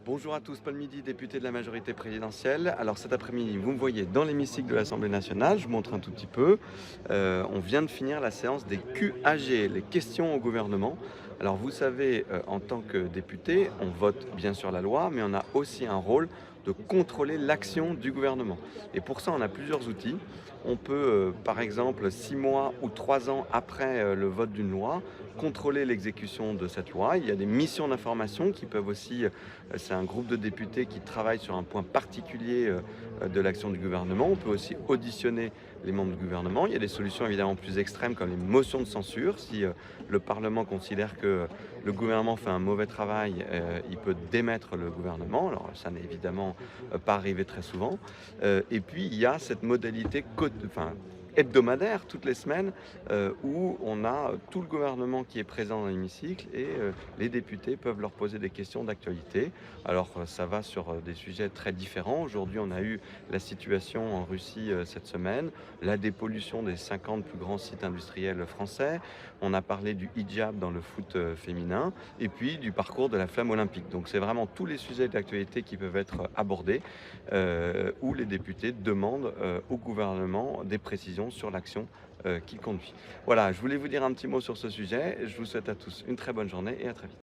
Bonjour à tous, Paul Midi, député de la majorité présidentielle. Alors cet après-midi, vous me voyez dans l'hémicycle de l'Assemblée nationale, je vous montre un tout petit peu. On vient de finir la séance des QAG, les questions au gouvernement. Alors vous savez, en tant que député, on vote bien sûr la loi, mais on a aussi un rôle de contrôler l'action du gouvernement. Et pour ça, on a plusieurs outils. On peut, par exemple, 6 mois ou 3 ans après le vote d'une loi, contrôler l'exécution de cette loi. Il y a des missions d'information qui peuvent aussi, c'est un groupe de députés qui travaille sur un point particulier de l'action du gouvernement. On peut aussi auditionner les membres du gouvernement. Il y a des solutions évidemment plus extrêmes comme les motions de censure. Si le Parlement considère que le gouvernement fait un mauvais travail, il peut démettre le gouvernement. Alors ça n'est évidemment pas arrivé très souvent. Et puis il y a cette modalité hebdomadaire toutes les semaines où on a tout le gouvernement qui est présent dans l'hémicycle et les députés peuvent leur poser des questions d'actualité. Alors ça va sur des sujets très différents. Aujourd'hui, on a eu la situation en Russie cette semaine, la dépollution des 50 plus grands sites industriels français. On a parlé du hijab dans le foot féminin et puis du parcours de la flamme olympique. Donc c'est vraiment tous les sujets d'actualité qui peuvent être abordés où les députés demandent au gouvernement des précisions sur l'action qu'il conduit. Voilà, je voulais vous dire un petit mot sur ce sujet. Je vous souhaite à tous une très bonne journée et à très vite.